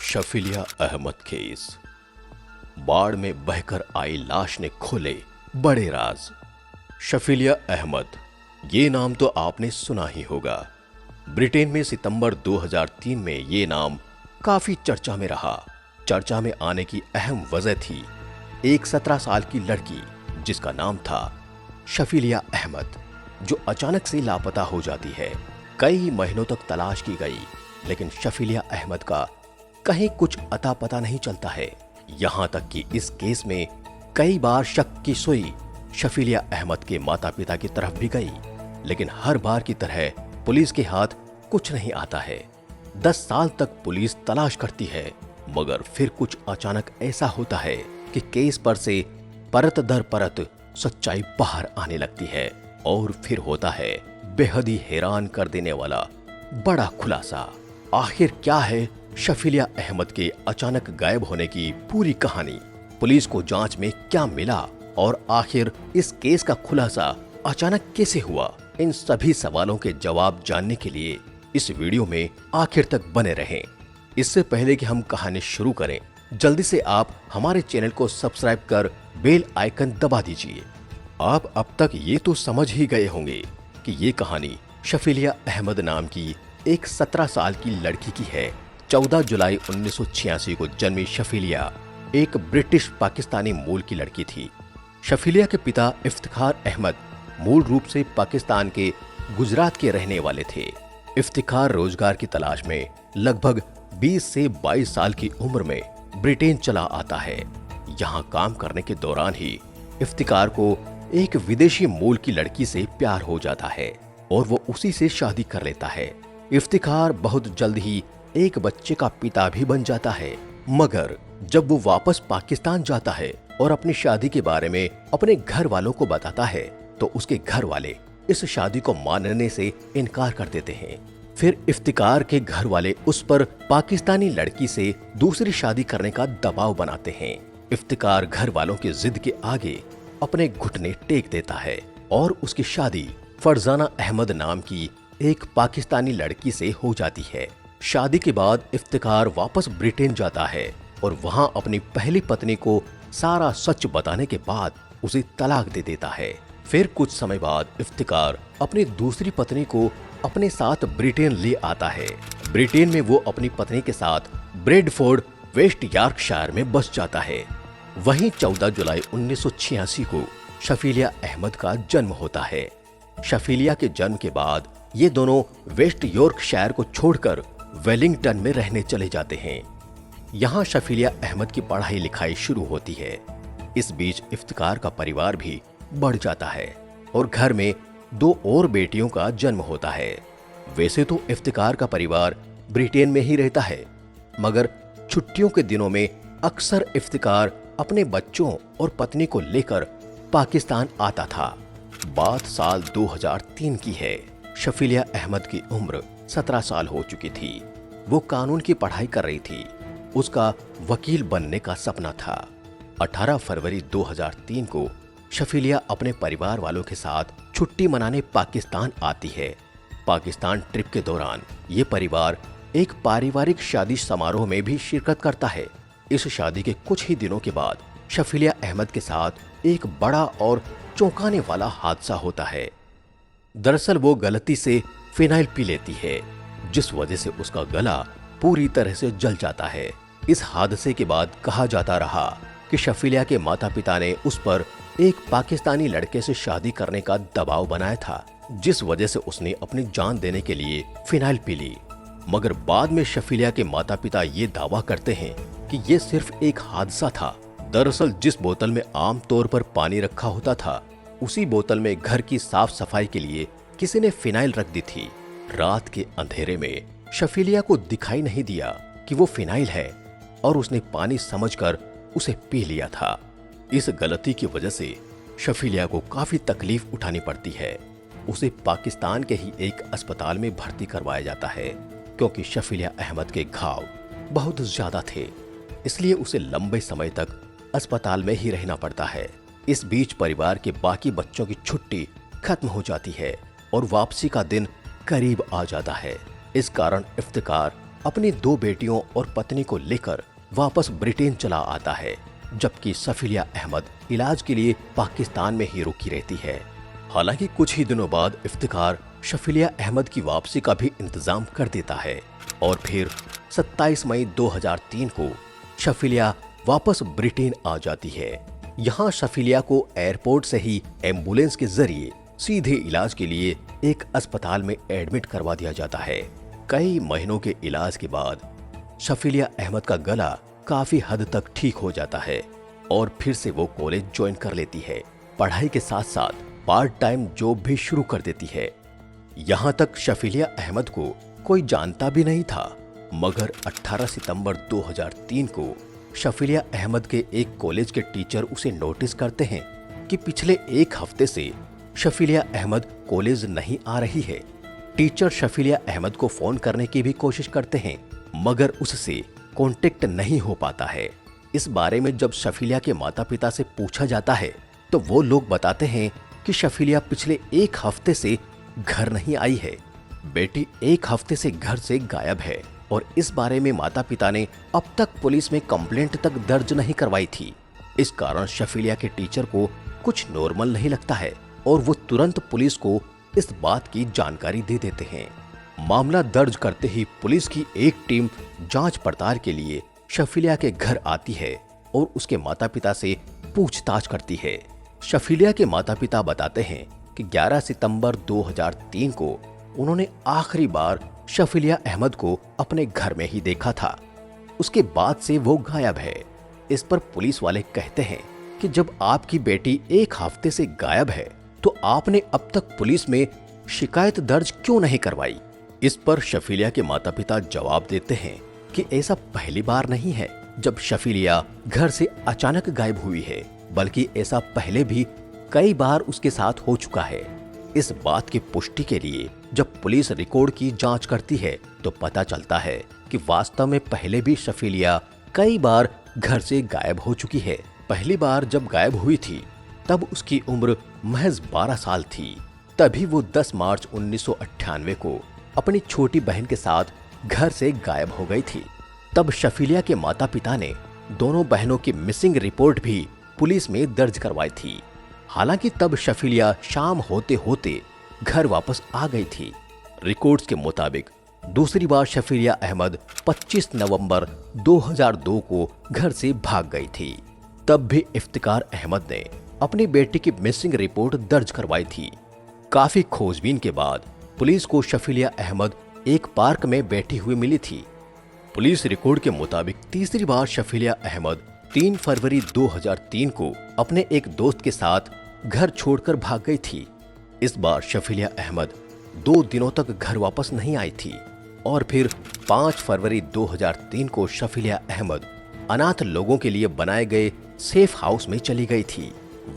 शफीलिया Ahmad case. बाढ़ में बहकर आई लाश ने खोले बड़े राज। शफीलिया अहमद, ये नाम तो आपने सुना ही होगा। ब्रिटेन में सितंबर 2003 में ये नाम काफी चर्चा में रहा। चर्चा में आने की अहम वजह थी एक 17 साल की लड़की जिसका नाम था शफीलिया अहमद, जो अचानक से लापता हो जाती है। कई महीनों तक तलाश की गई, लेकिन शफीलिया अहमद का कहीं कुछ अता पता नहीं चलता है। यहां तक कि इस केस में कई बार शक की सुई शफीलिया अहमद के माता पिता की तरफ भी गई, लेकिन हर बार की तरह पुलिस के हाथ कुछ नहीं आता है। 10 साल तक पुलिस तलाश करती है, मगर फिर कुछ अचानक ऐसा होता है कि केस पर से परत दर परत सच्चाई बाहर आने लगती है और फिर होता है बेहद ही हैरान कर देने वाला बड़ा खुलासा। आखिर क्या है शफीलिया अहमद के अचानक गायब होने की पूरी कहानी? पुलिस को जांच में क्या मिला और आखिर इस केस का खुलासा अचानक कैसे हुआ? इन सभी सवालों के जवाब जानने के लिए इस वीडियो में आखिर तक बने रहें। इससे पहले कि हम कहानी शुरू करें, जल्दी से आप हमारे चैनल को सब्सक्राइब कर बेल आइकन दबा दीजिए। आप अब तक ये तो समझ ही गए होंगे कि ये कहानी शफीलिया अहमद नाम की एक 17 साल की लड़की की है। 14 जुलाई 1986 को जन्मी शफीलिया एक ब्रिटिश पाकिस्तानी मूल की लड़की थी। शफीलिया के पिता इफ्तिखार अहमद मूल रूप से पाकिस्तान के गुजरात के रहने वाले थे। इफ्तिखार रोजगार की तलाश में लगभग 20 से 22 साल की उम्र में ब्रिटेन चला आता है। यहाँ काम करने के दौरान ही इफ्तिखार को एक विदेशी मूल की लड़की से प्यार हो जाता है और वो उसी से शादी कर लेता है। इफ्तिखार बहुत जल्द ही एक बच्चे का पिता भी बन जाता है, मगर जब वो वापस पाकिस्तान जाता है और अपनी शादी के बारे में अपने घर वालों को बताता है, तो उसके घर वाले इस शादी को मानने से इनकार कर देते हैं। फिर इफ्तिखार के घर वाले उस पर पाकिस्तानी लड़की से दूसरी शादी करने का दबाव बनाते हैं। इफ्तिखार घर वालों की जिद के आगे अपने घुटने टेक देता है और उसकी शादी फरजाना अहमद नाम की एक पाकिस्तानी लड़की से हो जाती है। शादी के बाद इफ्तिखार वापस ब्रिटेन जाता है और वहां अपनी पहली पत्नी को सारा सच बताने के बाद उसे तलाक दे देता है। फिर कुछ समय बाद इफ्तिखार अपनी दूसरी पत्नी को अपने साथ ब्रिटेन ले आता है। ब्रिटेन में वो अपनी पत्नी के साथ ब्रेडफोर्ड, वेस्ट यॉर्कशायर में बस जाता है। वहीं 14 जुलाई 1986 को शफीलिया अहमद का जन्म होता है। शफीलिया के जन्म के बाद ये दोनों वेस्ट यॉर्कशायर को छोड़कर वेलिंगटन में रहने चले जाते हैं। यहाँ शफीलिया अहमद की पढ़ाई लिखाई शुरू होती है। इस बीच इफ्तिखार का परिवार भी बढ़ जाता है और घर में 2 और बेटियों का जन्म होता है। वैसे तो इफ्तिखार का परिवार ब्रिटेन में ही रहता है, मगर छुट्टियों के दिनों में अक्सर इफ्तिखार अपने बच्चों और पत्नी को लेकर पाकिस्तान आता था। बात साल 2003 की है। शफीलिया अहमद की उम्र 17 साल हो चुकी थी। वो कानून की पढ़ाई कर रही थी। उसका वकील बनने का सपना था। 18 फरवरी 2003 को शफीलिया अपने परिवार वालों के साथ छुट्टी मनाने पाकिस्तान आती है। पाकिस्तान ट्रिप के दौरान ये परिवार एक पारिवारिक शादी समारोह में भी शिरकत करता है। इस शादी के कुछ ही दिनों के बाद शफीलिया अहमद के साथ एक बड़ा और चौंकाने वाला हादसा होता है। दरअसल वो गलती से फिनाइल पी लेती है, जिस वजह से उसका गला पूरी तरह से जल जाता है। इस हादसे के बाद कहा जाता रहा कि शफीलिया के माता पिता ने उस पर एक पाकिस्तानी लड़के से शादी करने का दबाव बनाया था, जिस वजह से उसने अपनी जान देने के लिए फिनाइल पी ली। मगर बाद में शफीलिया के माता पिता ये दावा करते हैं कि ये सिर्फ एक हादसा था। दरअसल जिस बोतल में आम तौर पर पानी रखा होता था, उसी बोतल में घर की साफ सफाई के लिए किसी ने फिनाइल रख दी थी। रात के अंधेरे में शफीलिया को दिखाई नहीं दिया कि वो फिनाइल है और उसने पानी समझकर उसे पी लिया था। इस गलती की वजह से शफीलिया को काफी तकलीफ उठानी पड़ती है। उसे पाकिस्तान के ही एक अस्पताल में भर्ती करवाया जाता है, क्योंकि शफीलिया अहमद के घाव बहुत ज्यादा थे, इसलिए उसे लंबे समय तक अस्पताल में ही रहना पड़ता है। इस बीच परिवार के बाकी बच्चों की छुट्टी खत्म हो जाती है और वापसी का दिन करीब आ जाता है। इस कारण इफ्तिखार अपनी 2 बेटियों और पत्नी को लेकर वापस ब्रिटेन चला आता है, जबकि सफिलिया अहमद इलाज के लिए पाकिस्तान में ही रुकी रहती है। हालांकि कुछ ही दिनों बाद इफ्तिकार शफिलिया अहमद की वापसी का भी इंतजाम कर देता है और फिर 27 मई 2003 को शफिलिया वापस ब्रिटेन आ जाती है। यहाँ शफिलिया को एयरपोर्ट से ही एम्बुलेंस के जरिए सीधे इलाज के लिए एक अस्पताल में एडमिट करवा दिया जाता है। कई महीनों के इलाज के बाद शफिलिया अहमद का गला काफी हद तक ठीक हो जाता है और फिर से वो कॉलेज ज्वाइन कर लेती है। पढ़ाई के साथ साथ पार्ट टाइम जॉब भी शुरू कर देती है। यहाँ तक शफिलिया अहमद को कोई जानता भी नहीं था, मगर 18 सितंबर 2003 को शफिलिया अहमद के एक कॉलेज के टीचर उसे नोटिस करते हैं कि पिछले 1 हफ्ते से शफिलिया अहमद कॉलेज नहीं आ रही है। टीचर शफिलिया अहमद को फोन करने की भी कोशिश करते हैं, मगर उससे कांटेक्ट नहीं हो पाता है। इस बारे में जब शफिलिया के माता पिता से पूछा जाता है तो वो लोग बताते हैं कि शफिलिया पिछले 1 हफ्ते से घर नहीं आई है। बेटी 1 हफ्ते से घर से गायब है और इस बारे में माता पिता ने अब तक पुलिस में कंप्लेंट तक दर्ज नहीं करवाई थी। इस कारण शफिलिया के टीचर को कुछ नॉर्मल नहीं लगता है और वो तुरंत पुलिस को इस बात की जानकारी दे देते हैं। मामला दर्ज करते ही पुलिस की एक टीम जांच पड़ताल के लिए शफिलिया के घर आती है और उसके माता पिता से पूछताछ करती है। शफिलिया के माता पिता बताते हैं कि 11 सितंबर 2003 को उन्होंने आखिरी बार शफिलिया अहमद को अपने घर में ही देखा था। उसके बाद से वो गायब है। इस पर पुलिस वाले कहते हैं कि जब आपकी बेटी 1 हफ्ते से गायब है तो आपने अब तक पुलिस में शिकायत दर्ज क्यों नहीं करवाई। इस पर शफिलिया के माता पिता जवाब देते हैं कि ऐसा पहली बार नहीं है जब शफिलिया घर से अचानक गायब हुई है, बल्कि ऐसा पहले भी कई बार उसके साथ हो चुका है। इस बात की पुष्टि के लिए जब पुलिस रिकॉर्ड की जांच करती है तो पता चलता है कि वास्तव में पहले भी शफिलिया कई बार घर से गायब हो चुकी है। पहली बार जब गायब हुई थी तब उसकी उम्र महज 12 साल थी। तभी वो 10 मार्च 1998 को अपनी छोटी बहन के साथ घर से गायब हो गई थी। तब शफिलिया के माता पिता ने दोनों बहनों की मिसिंग रिपोर्ट भी पुलिस में दर्ज करवाई थी। हालांकि तब शफिलिया शाम होते होते घर वापस आ गई थी। रिकॉर्ड्स के मुताबिक दूसरी बार शफिलिया अहमद 25 नवंबर 2002 को घर से भाग गई थी। तब भी इफ्तिकार अहमद ने अपनी बेटी की मिसिंग रिपोर्ट दर्ज करवाई थी। काफी खोजबीन के बाद पुलिस को शफिलिया अहमद एक पार्क में बैठी हुई मिली थी। पुलिस रिकॉर्ड के मुताबिक तीसरी बार शफिलिया अहमद 3 फरवरी 2003 को अपने एक दोस्त के साथ घर छोड़कर भाग गई थी। इस बार शफिलिया अहमद 2 दिनों तक घर वापस नहीं आई थी और फिर 5 फरवरी 2003 को शफिलिया अहमद अनाथ लोगों के लिए बनाए गए सेफ हाउस में चली गई थी।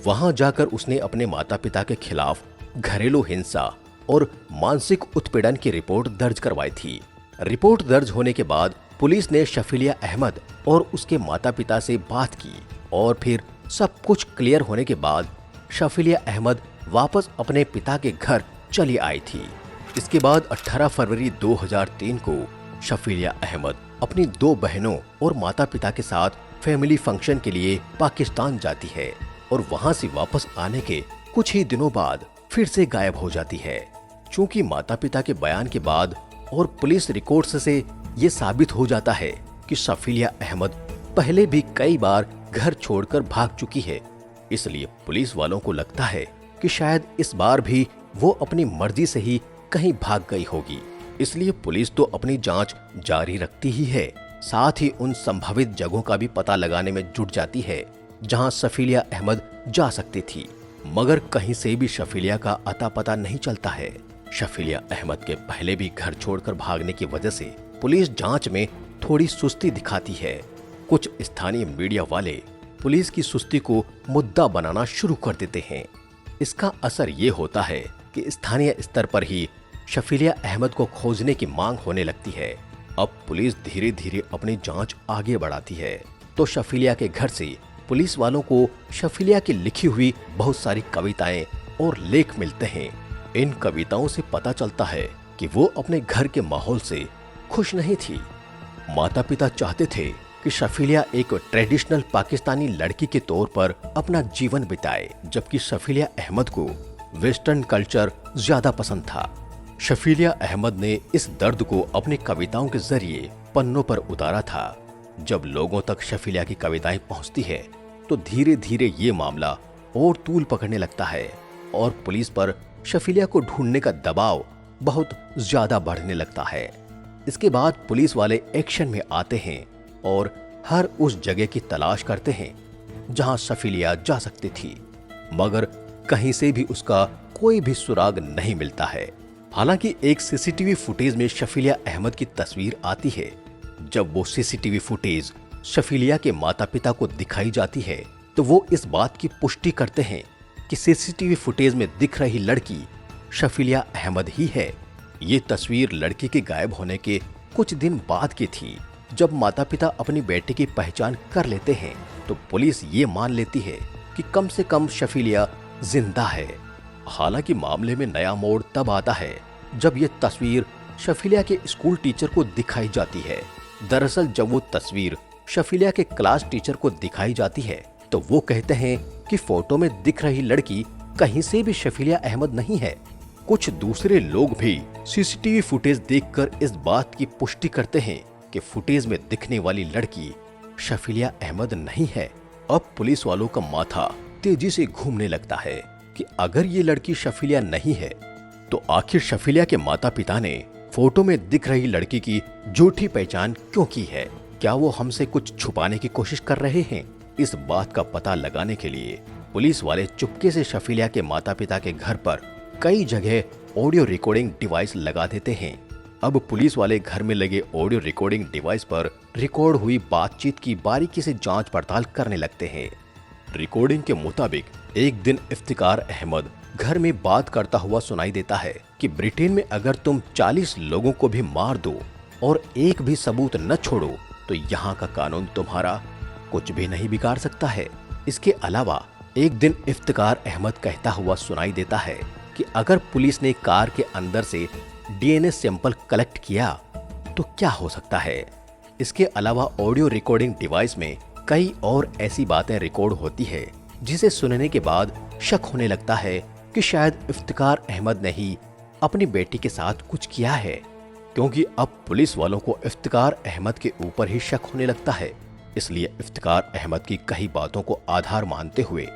वहां जाकर उसने अपने माता पिता के खिलाफ घरेलू हिंसा और मानसिक उत्पीड़न की रिपोर्ट दर्ज करवाई थी। रिपोर्ट दर्ज होने के बाद पुलिस ने शफिलिया अहमद और उसके माता पिता से बात की और फिर सब कुछ क्लियर होने के बाद शफिलिया अहमद वापस अपने पिता के घर चली आई थी। इसके बाद 18 फरवरी 2003 को शफिलिया अहमद अपनी 2 बहनों और माता पिता के साथ फैमिली फंक्शन के लिए पाकिस्तान जाती है और वहां से वापस आने के कुछ ही दिनों बाद फिर से गायब हो जाती है। चूंकि माता पिता के बयान के बाद और पुलिस रिकॉर्ड्स से ये साबित हो जाता है कि शफिलिया अहमद पहले भी कई बार घर छोड़कर भाग चुकी है, इसलिए पुलिस वालों को लगता है कि शायद इस बार भी वो अपनी मर्जी से ही कहीं भाग गई होगी। इसलिए पुलिस तो अपनी जांच जारी रखती ही है, साथ ही उन संभावित जगहों का भी पता लगाने में जुट जाती है जहां शफिलिया अहमद जा सकती थी, मगर कहीं से भी शफिलिया का अता पता नहीं चलता है। शफिलिया अहमद के पहले भी घर छोड़कर भागने की वजह से पुलिस जांच में थोड़ी सुस्ती दिखाती है। कुछ स्थानीय मीडिया वाले पुलिस की सुस्ती को मुद्दा बनाना शुरू कर देते हैं। इसका असर ये होता है कि स्थानीय स्तर पर ही शफिलिया अहमद को खोजने की मांग होने लगती है। अब पुलिस धीरे धीरे अपनी जांच आगे बढ़ाती है तो शफिलिया के घर से पुलिस वालों को शफिलिया की लिखी हुई बहुत सारी कविताएं और लेख मिलते हैं। इन कविताओं से पता चलता है कि वो अपने घर के माहौल से खुश नहीं थी। माता पिता चाहते थे कि शफीलिया एक ट्रेडिशनल पाकिस्तानी लड़की के तौर पर अपना जीवन बिताए, जबकि शफीलिया अहमद को वेस्टर्न कल्चर ज्यादा पसंद था। शफीलिया अहमद ने इस दर्द को अपनी कविताओं के जरिए पन्नों पर उतारा था। जब लोगों तक शफीलिया की कविताएं पहुंचती है तो धीरे धीरे ये मामला और तूल पकड़ने लगता है और पुलिस पर शफीलिया को ढूंढने का दबाव बहुत ज्यादा बढ़ने लगता है। इसके बाद पुलिस वाले एक्शन में आते हैं और हर उस जगह की तलाश करते हैं जहां शफीलिया जा सकती थी, मगर कहीं से भी उसका कोई भी सुराग नहीं मिलता है। हालांकि एक सीसीटीवी फुटेज में शफीलिया अहमद की तस्वीर आती है। जब वो सीसीटीवी फुटेज शफीलिया के माता पिता को दिखाई जाती है तो वो इस बात की पुष्टि करते हैं कि सीसीटीवी फुटेज में दिख रही लड़की शफीलिया अहमद ही है। ये तस्वीर लड़की के गायब होने के कुछ दिन बाद की थी। जब माता पिता अपनी बेटी की पहचान कर लेते हैं तो पुलिस ये मान लेती है कि कम से कम शफीलिया जिंदा है। हालांकि मामले में नया मोड़ तब आता है जब ये तस्वीर शफीलिया के स्कूल टीचर को दिखाई जाती है। दरअसल जब वो तस्वीर शफीलिया के क्लास टीचर को दिखाई जाती है तो वो कहते हैं कि फोटो में दिख रही लड़की कहीं से भी शफीलिया अहमद नहीं है। कुछ दूसरे लोग भी सीसीटीवी फुटेज देखकर इस बात की पुष्टि करते हैं कि फुटेज में दिखने वाली लड़की शफीलिया अहमद नहीं है। अब पुलिस वालों का माथा तेजी से घूमने लगता है कि अगर ये लड़की शफीलिया नहीं है तो आखिर शफीलिया के माता पिता ने फोटो में दिख रही लड़की की झूठी पहचान क्यों की है? क्या वो हमसे कुछ छुपाने की कोशिश कर रहे हैं? इस बात का पता लगाने के लिए पुलिस वाले चुपके से शफीलिया के माता पिता के घर पर कई जगह ऑडियो रिकॉर्डिंग डिवाइस लगा देते हैं। अब पुलिस वाले घर में लगे ऑडियो रिकॉर्डिंग डिवाइस पर रिकॉर्ड हुई बातचीत की बारीकी से जांच पड़ताल करने लगते हैं। रिकॉर्डिंग के मुताबिक एक दिन इफ्तिकार अहमद घर में बात करता हुआ सुनाई देता है कि ब्रिटेन में अगर तुम 40 लोगों को भी मार दो और एक भी सबूत न छोड़ो तो यहाँ का कानून तुम्हारा कुछ भी नहीं बिगाड़ सकता है। इसके अलावा एक दिन इफ्तिकार अहमद कहता हुआ सुनाई देता है कि अगर पुलिस ने कार के अंदर से डीएनए सैंपल कलेक्ट किया तो क्या हो सकता है। इसके अलावा ऑडियो रिकॉर्डिंग डिवाइस में कई और ऐसी बातें रिकॉर्ड होती है जिसे सुनने के बाद शक होने लगता है कि शायद इफ्तिकार अहमद ने ही अपनी बेटी के साथ कुछ किया है, क्योंकि अब पुलिस वालों को इफ्तिकार अहमद के ऊपर ही शक होने लगता है। इसलिए इफ्तिकार अहमद की कई बातों को आधार मानते हुए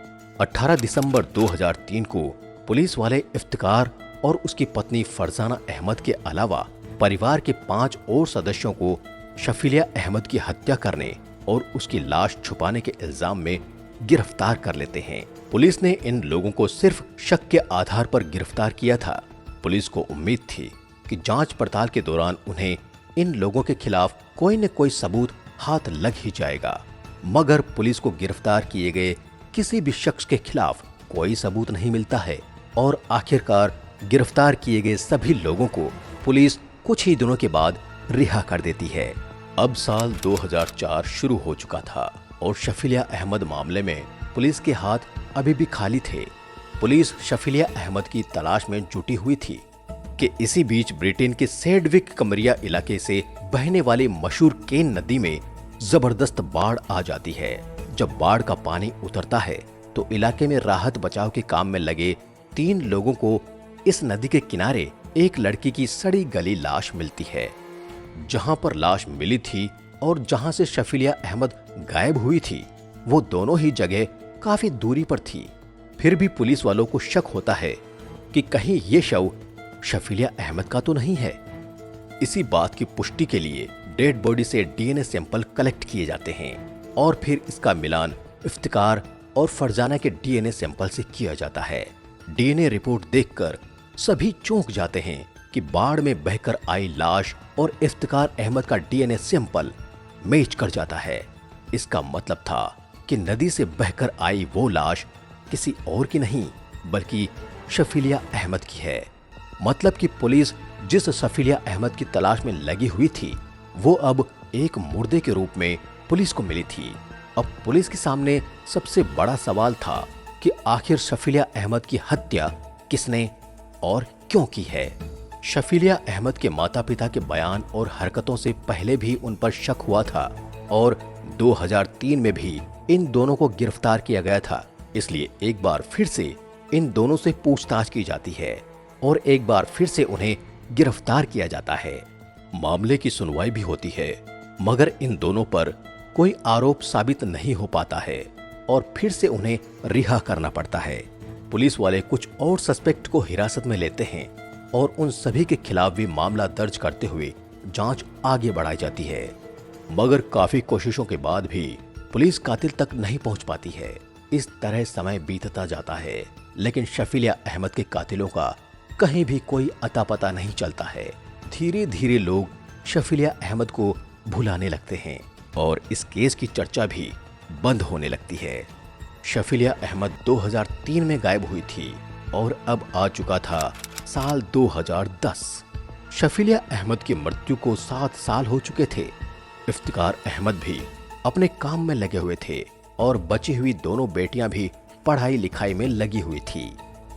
18 दिसंबर 2003 को पुलिस वाले इफ्तिकार और उसकी पत्नी फरजाना अहमद के अलावा परिवार के 5 और सदस्यों को शफीलिया अहमद की हत्या करने और उसकी लाश छुपाने के इल्जाम में गिरफ्तार कर लेते हैं। पुलिस ने इन लोगों को सिर्फ शक के आधार पर गिरफ्तार किया था। पुलिस को उम्मीद थी कि जांच पड़ताल के दौरान उन्हें इन लोगों के खिलाफ कोई न कोई सबूत हाथ लग ही जाएगा, मगर पुलिस को गिरफ्तार किए गए किसी भी शख्स के खिलाफ कोई सबूत नहीं मिलता है और आखिरकार गिरफ्तार किए गए सभी लोगों को पुलिस कुछ ही दिनों के बाद रिहा कर देती है। अब साल 2004 शुरू हो चुका था और शफीलिया अहमद मामले में पुलिस के हाथ अभी भी खाली थे। पुलिस शफीलिया अहमद की तलाश में जुटी हुई थी कि इसी बीच ब्रिटेन के सेडविक कमरिया इलाके से बहने वाली मशहूर केन नदी में जबरदस्त बाढ़ आ जाती है। जब बाढ़ का पानी उतरता है तो इलाके में राहत बचाव के काम में लगे 3 लोगों को इस नदी के किनारे एक लड़की की सड़ी गली लाश मिलती है। जहां पर लाश मिली थी और जहां से शफीलिया अहमद गायब हुई थी वो दोनों ही जगह काफी दूरी पर थी। फिर भी पुलिस वालों को शक होता है कि कहीं ये शव शफीलिया अहमद का तो नहीं है। इसी बात की पुष्टि के लिए डेड बॉडी से डीएनए सैंपल कलेक्ट किए जाते हैं और फिर इसका मिलान इफ्तिकार और फरजाना के डीएनए सैंपल से किया जाता है। डीएनए रिपोर्ट देखकर सभी चौंक जाते हैं कि बाढ़ में बहकर आई लाश और इफ्तिकार अहमद का डीएनए सैंपल मैच कर जाता है। इसका मतलब था कि नदी से बहकर आई वो लाश किसी और की नहीं बल्कि शफीलिया अहमद की है। मतलब कि पुलिस जिस शफीलिया अहमद की तलाश में लगी हुई थी वो अब एक मुर्दे के रूप में पुलिस को मिली थी। अब पुलिस के सामने सबसे बड़ा सवाल था कि आखिर शफीलिया अहमद की हत्या किसने और क्यों की है। शफीलिया अहमद के माता पिता के बयान और हरकतों से पहले भी उन पर शक हुआ था और 2003 में भी इन दोनों को गिरफ्तार किया गया था। इसलिए एक बार फिर से इन दोनों से पूछताछ की जाती है और एक बार फिर से उन्हें गिरफ्तार किया जाता है। मामले की सुनवाई भी होती है, मगर इन दोनों पर कोई आरोप साबित नहीं हो पाता है और फिर से उन्हें रिहा करना पड़ता है। पुलिस वाले कुछ और सस्पेक्ट को हिरासत में लेते हैं और उन सभी के खिलाफ भी मामला दर्ज करते हुए जांच आगे बढ़ाई जाती है, मगर काफी कोशिशों के बाद भी पुलिस कातिल तक नहीं पहुंच पाती है। इस तरह समय बीतता जाता है, लेकिन शफीलिया अहमद के कातिलों का कहीं भी कोई अता पता नहीं चलता है। धीरे धीरे लोग शफीलिया अहमद को भुलाने लगते हैं और इस केस की चर्चा भी बंद होने लगती है। शफीलिया अहमद 2003 में गायब हुई थी और अब आ चुका था साल 2010। शफीलिया अहमद की मृत्यु को 7 साल हो चुके थे। इफ्तिकार अहमद भी अपने काम में लगे हुए थे और बची हुई दोनों बेटियां भी पढ़ाई लिखाई में लगी हुई थी।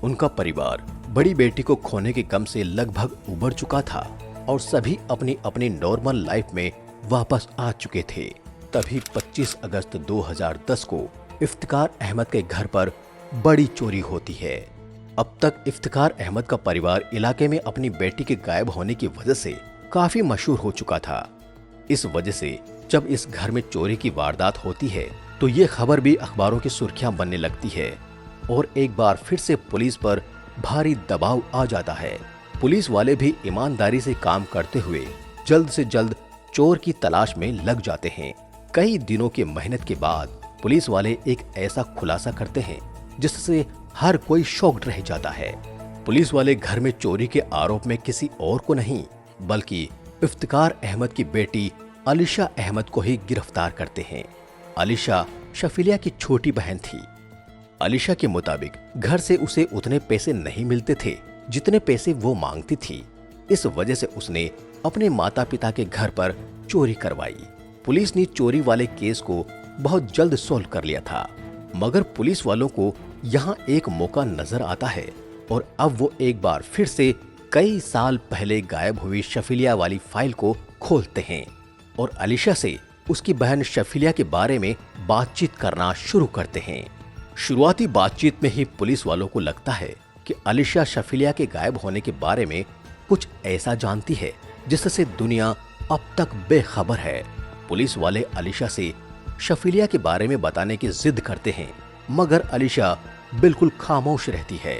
उनका परिवार बड़ी बेटी को खोने के गम से लगभग उबर चुका था और सभी अपनी अपनी नॉर्मल लाइफ में वापस आ चुके थे। तभी 25 अगस्त 2010 को इफ्तिकार अहमद के घर पर बड़ी चोरी होती है। अब तक इफ्तिकार अहमद का परिवार इलाके में अपनी बेटी के गायब होने की वजह से काफी मशहूर हो चुका था। इस वजह से जब इस घर में चोरी की वारदात होती है तो ये खबर भी अखबारों की सुर्खियां बनने लगती है और एक बार फिर से पुलिस पर भारी दबाव आ जाता है। पुलिस वाले भी ईमानदारी से काम करते हुए जल्द से जल्द चोर की तलाश में लग जाते हैं। कई दिनों की मेहनत के बाद पुलिस वाले एक ऐसा खुलासा करते हैं जिससे हर कोई शॉक्ड रह जाता है। पुलिस वाले घर में चोरी के आरोप में किसी और को नहीं बल्कि इफ्तिकार अहमद की बेटी अलीशा अहमद को ही गिरफ्तार करते हैं। अलीशा शफीलिया की छोटी बहन थी। अलीशा के मुताबिक घर से उसे उतने पैसे नहीं मिलते थे जितने पैसे वो मांगती थी। इस वजह से उसने अपने माता पिता के घर पर चोरी करवाई। पुलिस ने चोरी वाले केस को बहुत जल्द सॉल्व कर लिया था, मगर पुलिस वालों को यहाँ एक मौका नजर आता है और अब वो एक बार फिर से कई साल पहले गायब हुई शफीलिया वाली फाइल को खोलते हैं और अलीशा से उसकी बहन शफीलिया के बारे में बातचीत करना शुरू करते हैं। शुरुआती बातचीत में ही पुलिस वालों को लगता है कि अलीशा शफीलिया के गायब होने के बारे में कुछ ऐसा जानती है जिससे दुनिया अब तक बेखबर है। पुलिस वाले अलीशा से शफीलिया के बारे में बताने की जिद करते हैं, मगर अलीशा बिल्कुल खामोश रहती है।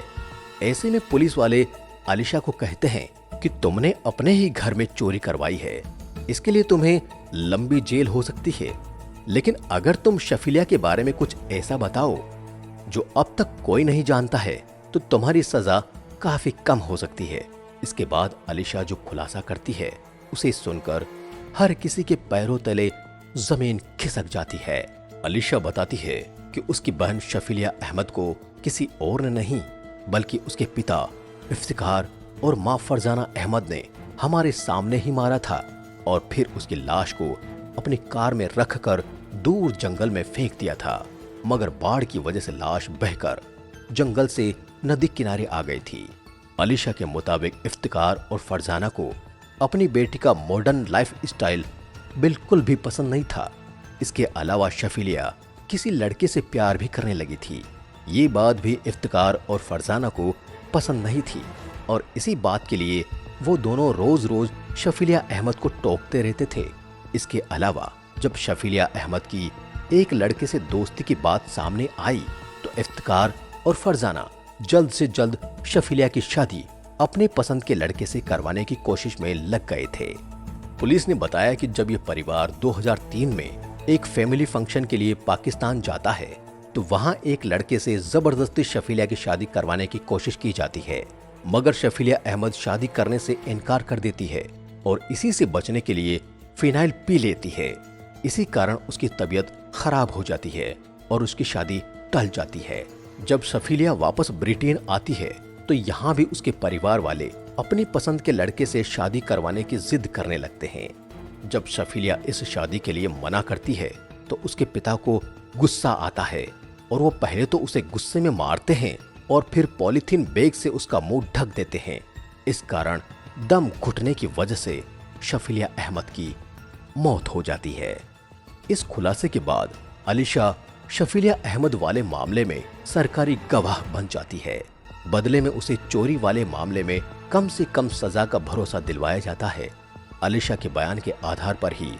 ऐसे में पुलिस वाले अलीशा को कहते हैं कि तुमने अपने ही घर में चोरी करवाई है, इसके लिए तुम्हें लंबी जेल हो सकती है, लेकिन अगर तुम शफीलिया के बारे में कुछ ऐसा बताओ जो अब तक कोई नहीं जानता है तो तुम्हारी सजा काफी कम हो सकती है। इसके बाद अलीशा जो खुलासा करती है उसे सुनकर हर किसी के पैरों तले जमीन खिसक जाती है। अलीशा बताती है कि उसकी बहन शफीलिया अहमद को किसी और ने नहीं बल्कि उसके पिता इफ्तिकार और मां फरजाना अहमद ने हमारे सामने ही मारा था और फिर उसकी लाश को अपनी कार में रखकर दूर जंगल में फेंक दिया था, मगर बाढ़ की वजह से लाश बहकर जंगल से नदी किनारे आ गई थी। अलीशा के मुताबिक इफ्तिकार और फरजाना को अपनी बेटी का मॉडर्न लाइफ स्टाइल बिल्कुल भी पसंद नहीं था। इसके अलावा शफीलिया किसी लड़के से प्यार भी करने लगी थी। ये बात भी इफ्तिकार और फरजाना को पसंद नहीं थी और इसी बात के लिए वो दोनों रोज रोज शफीलिया अहमद को टोकते रहते थे। इसके अलावा जब शफीलिया अहमद की एक लड़के से दोस्ती की बात सामने आई तो इफ्तिकार और फरजाना जल्द से जल्द शफीलिया की शादी अपने पसंद के लड़के से करवाने की कोशिश में लग गए थे। पुलिस ने बताया कि जब ये परिवार 2003 में एक फैमिली फंक्शन के लिए पाकिस्तान जाता है तो वहां एक लड़के से जबरदस्ती शफीलिया की शादी करवाने की कोशिश की जाती है, मगर शफीलिया अहमद शादी करने से इनकार कर देती है और इसी से बचने के लिए फिनाइल पी लेती है। इसी कारण उसकी तबीयत खराब हो जाती है और उसकी शादी टल जाती है। जब शफीलिया वापस ब्रिटेन आती है तो यहाँ भी उसके परिवार वाले अपनी पसंद के लड़के से शादी करवाने की जिद करने लगते हैं। जब शफीलिया इस शादी के लिए मना करती है तो उसके पिता को गुस्सा आता है और वो पहले तो उसे गुस्से में मारते हैं और फिर पॉलीथीन बैग से उसका मुंह ढक देते हैं। इस कारण दम घुटने की वजह से शफिलिया अहमद की मौत हो जाती है। इस खुलासे के बाद अलीशा शफिलिया अहमद वाले मामले में सरकारी गवाह बन जाती है। बदले में उसे चोरी वाले मामले में कम से कम सजा का भरोसा दिलवाया जाता है। अलीशा के बयान के आधार पर ही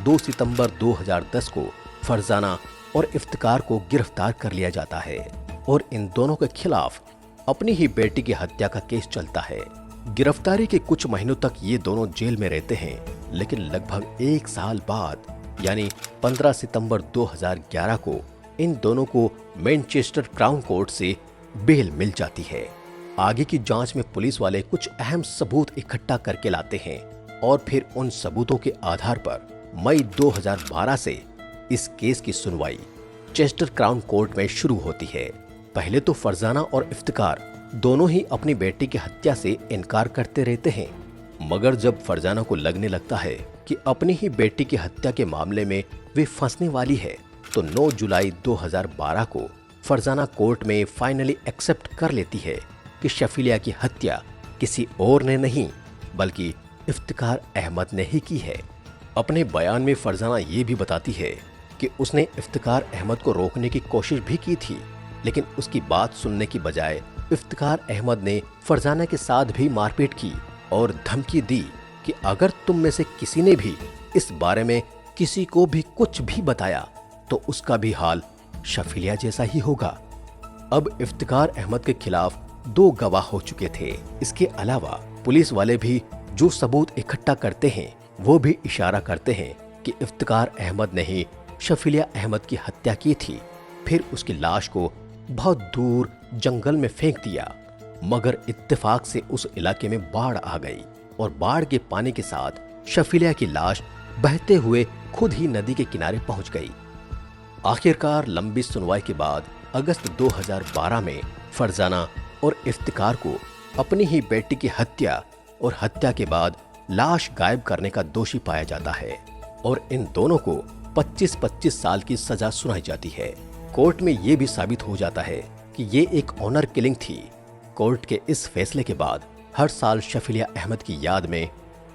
2 सितंबर 2010 को फरजाना और इफ्तिकार को गिरफ्तार कर लिया जाता है और इन दोनों के खिलाफ अपनी ही बेटी की हत्या का केस चलता है। गिरफ्तारी के कुछ महीनों तक ये दोनों जेल में रहते हैं, लेकिन लगभग 1 साल बाद यानी 15 सितंबर 2011 को इन दोनों को मैनचेस्टर क्राउन कोर्ट से बेल मिल जाती है। आगे की जांच में पुलिस वाले कुछ अहम सबूत इकट्ठा करके लाते हैं और फिर उन सबूतों के आधार पर मई 2012 से इस केस की सुनवाई चेस्टर क्राउन कोर्ट में शुरू होती है। पहले तो फरजाना और इफ्तिकार दोनों ही अपनी बेटी की हत्या से इनकार करते रहते हैं, मगर जब फरजाना को लगने लगता है कि अपनी ही बेटी की हत्या के मामले में वे फंसने वाली है, तो 9 जुलाई 2012 को फरजाना कोर्ट में फाइनली एक्सेप्ट कर लेती है कि शफिलिया की हत्या किसी और ने नहीं बल्कि इफ्तिकार अहमद ने ही की है। अपने बयान में फरजाना ये भी बताती है कि उसने इफ्तिकार अहमद को रोकने की कोशिश भी की थी, लेकिन उसकी बात सुनने की बजाय इफ्तिकार अहमद ने फरजाना के साथ भी मारपीट की और धमकी दी कि अगर तुम में से किसी ने भी इस बारे में किसी को भी कुछ भी बताया तो उसका भी हाल शफिलिया जैसा ही होगा। अब इफ्तिकार अहमद के खिलाफ 2 गवाह हो चुके थे। इसके अलावा पुलिस वाले भी जो सबूत इकट्ठा करते हैं वो भी इशारा करते हैं कि इफ्तिकार अहमद ने ही शफिलिया अहमद की हत्या की थी, फिर उसकी लाश को बहुत दूर जंगल में फेंक दिया। मगर इत्तेफाक से उस इलाके में बाढ़ आ गई और बाढ़ के पानी के साथ शफिलिया की लाश बहते हुए खुद ही नदी के किनारे पहुंच गई। आखिरकार लंबी सुनवाई के बाद अगस्त 2012 में फरजाना और इफ्तिकार को अपनी ही बेटी की हत्या और हत्या के बाद लाश गायब करने का दोषी पाया जाता है और इन दोनों को 25-25 साल की सजा सुनाई जाती है। कोर्ट में यह भी साबित हो जाता है कि ये एक ऑनर किलिंग थी। कोर्ट के इस फैसले के बाद हर साल शफिलिया अहमद की याद में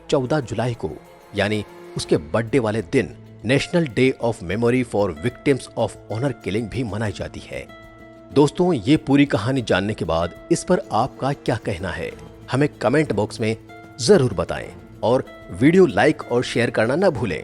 14 जुलाई को यानी उसके बर्थडे वाले दिन national day of memory for victims of honour killing भी मनाई जाती है। दोस्तों, ये पूरी कहानी जानने के बाद इस पर आपका क्या कहना है, हमें कमेंट बॉक्स में जरूर बताएं और वीडियो लाइक और शेयर करना ना भूलें।